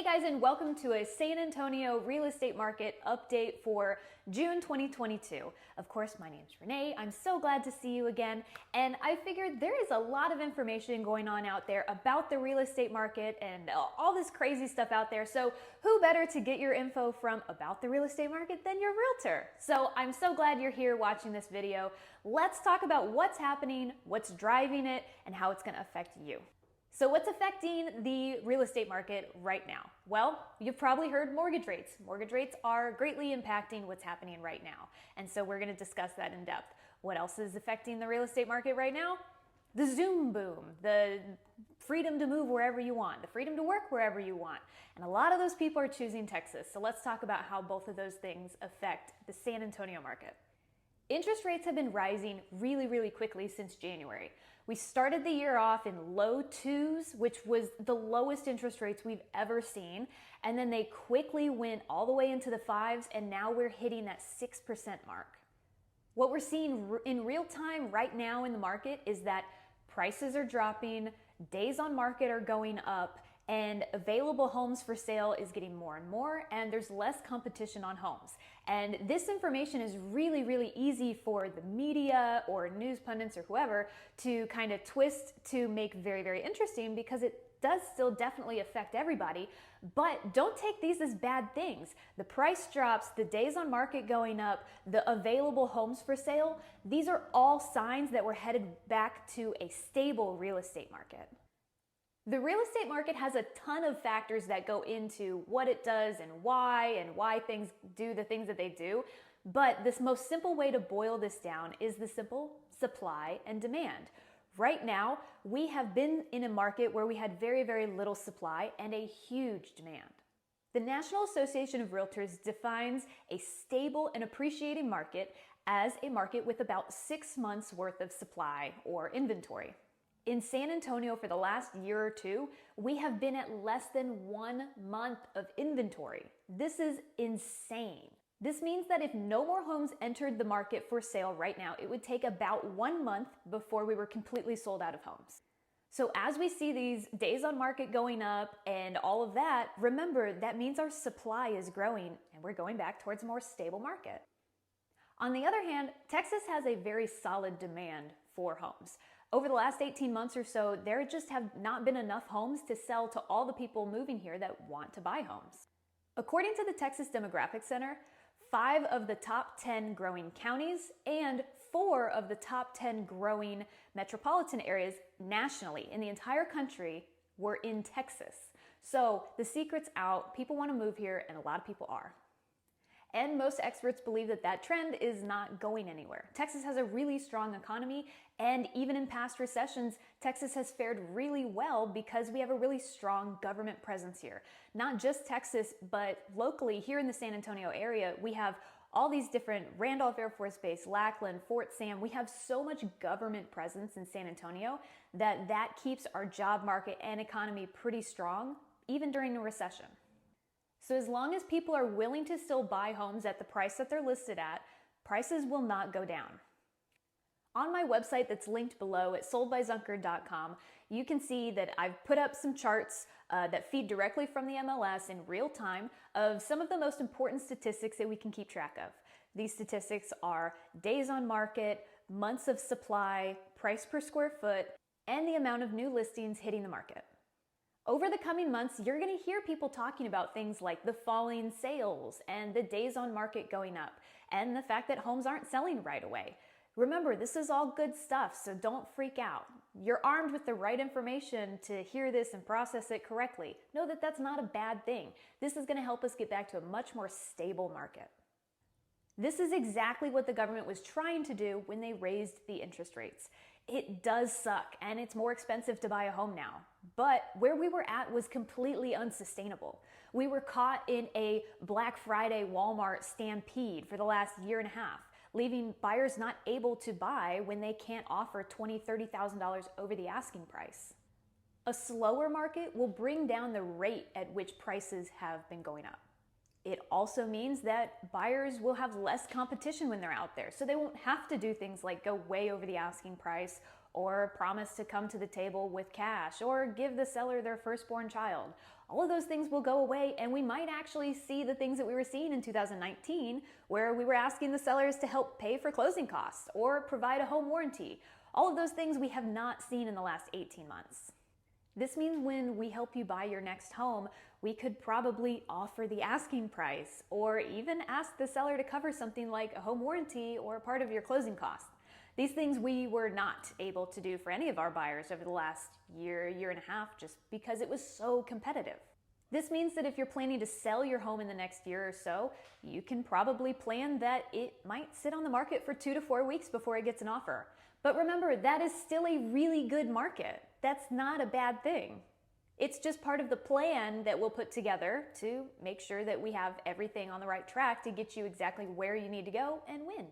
guys, and welcome to a San Antonio real estate market update for June 2022. Of course, my name is Renee. I'm so glad to see you again. And I figured there is a lot of information going on out there about the real estate market and all this crazy stuff out there. So who better to get your info from about the real estate market than your realtor? So I'm so glad you're here watching this video. Let's talk about what's happening, what's driving it, and how it's going to affect you. So what's affecting the real estate market right now? Well, you've probably heard mortgage rates. Mortgage rates are greatly impacting what's happening right now. And so we're going to discuss that in depth. What else is affecting the real estate market right now? The Zoom boom, the freedom to move wherever you want, the freedom to work wherever you want. And a lot of those people are choosing Texas. So let's talk about how both of those things affect the San Antonio market. Interest rates have been rising really quickly since January. We started the year off in low twos, which was the lowest interest rates we've ever seen. And then they quickly went all the way into the fives, and now we're hitting that 6% mark. What we're seeing in real time right now in the market is that prices are dropping, days on market are going up, and available homes for sale is getting more and more, and there's less competition on homes. And this information is really easy for the media or news pundits or whoever to kind of twist to make very interesting, because it does still definitely affect everybody. But don't take these as bad things. The price drops, the days on market going up, the available homes for sale, these are all signs that we're headed back to a stable real estate market. The real estate market has a ton of factors that go into what it does and why things do the things that they do. But this most simple way to boil this down is the simple supply and demand. Right now, we have been in a market where we had very little supply and a huge demand. The National Association of Realtors defines a stable and appreciating market as a market with about 6 months worth of supply or inventory. In San Antonio, for the last year or two, we have been at less than 1 month of inventory. This is insane. This means that if no more homes entered the market for sale right now, it would take about 1 month before we were completely sold out of homes. So as we see these days on market going up and all of that, remember that means our supply is growing and we're going back towards a more stable market. On the other hand, Texas has a very solid demand for homes. Over the last 18 months or so, there just have not been enough homes to sell to all the people moving here that want to buy homes. According to the Texas Demographic Center, 5 of the top 10 growing counties and 4 of the top 10 growing metropolitan areas nationally in the entire country were in Texas. So the secret's out. People want to move here, and a lot of people are. And most experts believe that that trend is not going anywhere. Texas has a really strong economy, and even in past recessions, Texas has fared really well because we have a really strong government presence here. Not just Texas, but locally here in the San Antonio area, we have all these different Randolph Air Force Base, Lackland, Fort Sam. We have so much government presence in San Antonio that keeps our job market and economy pretty strong, even during a recession. So as long as people are willing to still buy homes at the price that they're listed at, prices will not go down. On my website that's linked below at soldbyzunker.com, you can see that I've put up some charts that feed directly from the MLS in real time of some of the most important statistics that we can keep track of. These statistics are days on market, months of supply, price per square foot, and the amount of new listings hitting the market. Over the coming months, you're going to hear people talking about things like the falling sales and the days on market going up and the fact that homes aren't selling right away. Remember, this is all good stuff, so don't freak out. You're armed with the right information to hear this and process it correctly. Know that that's not a bad thing. This is going to help us get back to a much more stable market. This is exactly what the government was trying to do when they raised the interest rates. It does suck, and it's more expensive to buy a home now. But where we were at was completely unsustainable. We were caught in a Black Friday Walmart stampede for the last year and a half, leaving buyers not able to buy when they can't offer $20,000, $30,000 over the asking price. A slower market will bring down the rate at which prices have been going up. It also means that buyers will have less competition when they're out there, so they won't have to do things like go way over the asking price or promise to come to the table with cash, or give the seller their firstborn child. All of those things will go away, and we might actually see the things that we were seeing in 2019, where we were asking the sellers to help pay for closing costs or provide a home warranty. All of those things we have not seen in the last 18 months. This means when we help you buy your next home, we could probably offer the asking price or even ask the seller to cover something like a home warranty or part of your closing costs. These things we were not able to do for any of our buyers over the last year and a half, just because it was so competitive. This means that if you're planning to sell your home in the next year or so, you can probably plan that it might sit on the market for 2 to 4 weeks before it gets an offer. But remember, that is still a really good market. That's not a bad thing. It's just part of the plan that we'll put together to make sure that we have everything on the right track to get you exactly where you need to go and when.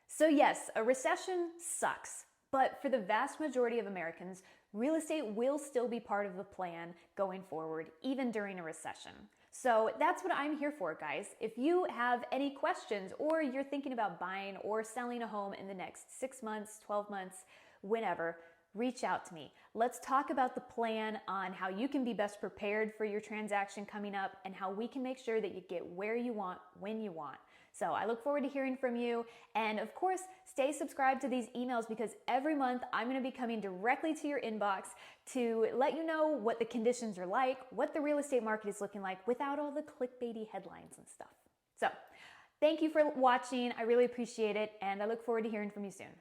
So yes, a recession sucks, but for the vast majority of Americans, real estate will still be part of the plan going forward, even during a recession. So that's what I'm here for, guys. If you have any questions or you're thinking about buying or selling a home in the next 6 months, 12 months, whenever, reach out to me. Let's talk about the plan on how you can be best prepared for your transaction coming up and how we can make sure that you get where you want, when you want. So I look forward to hearing from you. And of course, stay subscribed to these emails because every month I'm going to be coming directly to your inbox to let you know what the conditions are like, what the real estate market is looking like without all the clickbaity headlines and stuff. So thank you for watching. I really appreciate it. And I look forward to hearing from you soon.